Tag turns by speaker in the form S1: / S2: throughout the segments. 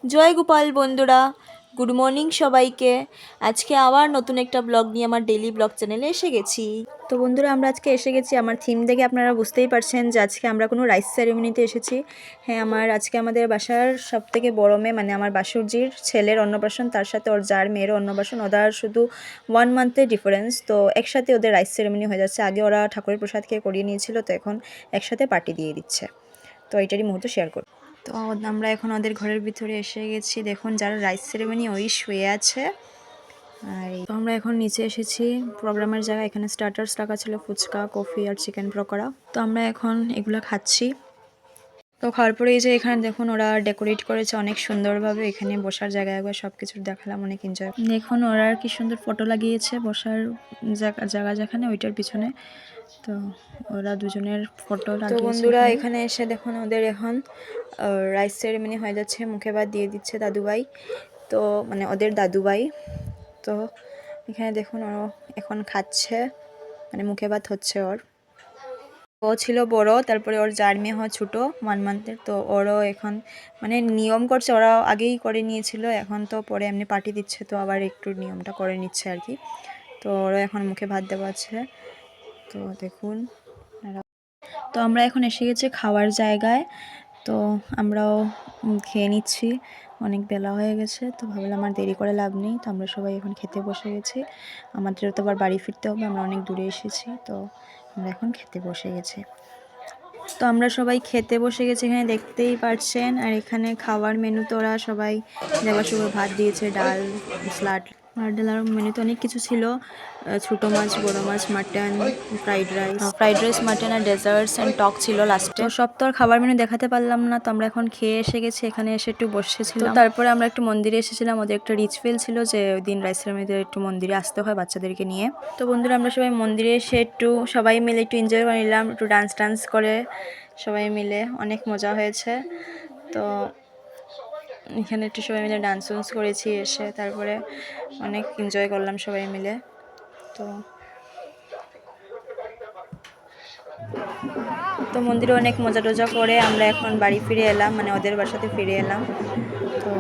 S1: জয় গোপাল বন্ধুরা, good morning সবাইকে। আজকে আবার নতুন একটা ব্লগ নিয়ে আমার ডেইলি ব্লগ চ্যানেলে এসে গেছি। তো বন্ধুরা, আমরা আজকে এসে গেছি, আমার থিম দেখে আপনারা বুঝতেই পারছেন যে আজকে আমরা কোনো রাইস সেরেমনিতে এসেছি। হ্যাঁ, আজকে আমাদের বাসার সবথেকে বড় মেয়ে, মানে আমার বাসুরজির ছেলের অন্নপ্রাশন, তার সাথে ওর যার মেয়েরও অন্নপ্রাশন। ওদের শুধু 1 মান্থের ডিফারেন্স, তো একসাথে ওদের রাইস সেরেমনি হয়ে যাচ্ছে। আগে ওরা ঠাকুরের প্রসাদ খেয়ে করিয়ে নিয়েছিল, তো এখন একসাথে পার্টি দিয়ে দিচ্ছে। তো এইটারই মুহূর্ত শেয়ার করি। তো আমরা এখন ওদের ঘরের ভিতরে এসে গেছি। দেখুন, যারা রাইস সেরেমনি ওই শুয়ে আছে। আর তো আমরা এখন নিচে এসেছি প্রোগ্রামের জায়গায়। এখানে স্টার্টার্স রাখা ছিল, ফুচকা, কফি আর চিকেন পকোড়া। তো আমরা এখন এগুলো খাচ্ছি। তো খাওয়ার পরে এই যে এখানে দেখুন ওরা ডেকোরেট করেছে অনেক সুন্দরভাবে। এখানে বসার জায়গা একবার সব কিছু দেখালাম, অনেক এনজয়। দেখুন ওরা আর কি সুন্দর ফটো লাগিয়েছে বসার জায়গা যেখানে, ওইটার পিছনে। তো ওরা দুজনের ফটো লাগিয়েছে। তো বন্ধুরা, এখানে এসে দেখুন ওদের এখন রাইস সেরেমনি হয়ে যাচ্ছে। মুখে ভাত দিয়ে দিচ্ছে দাদুভাই, তো মানে ওদের দাদুভাই। তো এখানে দেখুন ও এখন খাচ্ছে, মানে মুখে ভাত হচ্ছে ওর। ও ছিল বড়, তারপরে ওর যার মেয়ে হয় ছোটো 1 মান্থের। তো ওরও এখন মানে নিয়ম করছে, ওরা আগেই করে নিয়েছিল, এখন তো পরে এমনি পার্টি দিচ্ছে, তো আবার একটু নিয়মটা করে নিচ্ছে আর কি। তো ওরা এখন মুখে ভাত দেওয়া আছে। তো দেখুন, তো আমরা এখন এসে গেছি খাওয়ার জায়গায়। তো আমরাও খেয়ে নিচ্ছি, অনেক বেলা হয়ে গেছে, তো ভাবলাম আর দেরি করে লাভ নেই। তো আমরা সবাই এখন খেতে বসে গেছি। আমাদেরও তো আবার বাড়ি ফিরতে হবে, আমরা অনেক দূরে এসেছি, তো আমরা এখন খেতে বসে গেছি। তো আমরা সবাই খেতে বসে গেছি, এখানে দেখতেই পাচ্ছেন। আর এখানে খাওয়ার মেনু তো ওরা সবাই দেওয়ার সময় ভাত দিয়েছে, ডাল, স্যালাড আর ডাল, আর মেনুতে অনেক কিছু ছিল, ছোটো মাছ, বড়ো মাছ, মাটন, ফ্রাইড রাইস, মাটন আর ডেজার্টস অ্যান্ড টক ছিল লাস্টে। তো সব তো আর খাবার মেনু দেখাতে পারলাম না, তো আমরা এখন খেয়ে এসে গেছি। এখানে এসে একটু বসেছিলাম, তারপরে আমরা একটু মন্দিরে এসেছিলাম। ওদের একটা রিচুয়াল ছিল যে ওই দিন রাইস সেরেমনিতে একটু মন্দিরে আসতে হয় বাচ্চাদেরকে নিয়ে। তো বন্ধুরা, আমরা সবাই মন্দিরে এসে একটু সবাই মিলে একটু এনজয় করে নিলাম, একটু ডান্স করে সবাই মিলে, অনেক মজা হয়েছে। তো এখানে একটু সবাই মিলে ডান্স করেছি এসে, তারপরে অনেক এনজয় করলাম সবাই মিলে। তো মন্দিরে অনেক মজা টজা করে আমরা এখন বাড়ি ফিরে এলাম, মানে ওদের বাসাতে ফিরে এলাম। তো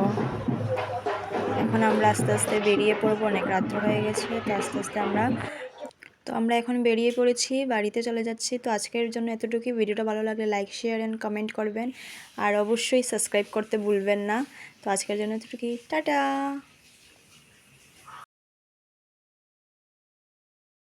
S1: এখন আমরা আস্তে আস্তে বেরিয়ে পড়বো, অনেক রাত্র হয়ে গেছে। তো আস্তে আস্তে আমরা এখন বেরিয়ে পড়েছি, বাড়িতে চলে যাচ্ছি। তো আজকের জন্য এতটুকুই। ভিডিওটা ভালো লাগলে লাইক, শেয়ার অ্যান্ড কমেন্ট করবেন, আর অবশ্যই সাবস্ক্রাইব করতে ভুলবেন না। তো আজকের জন্য এতটুকুই, টাটা।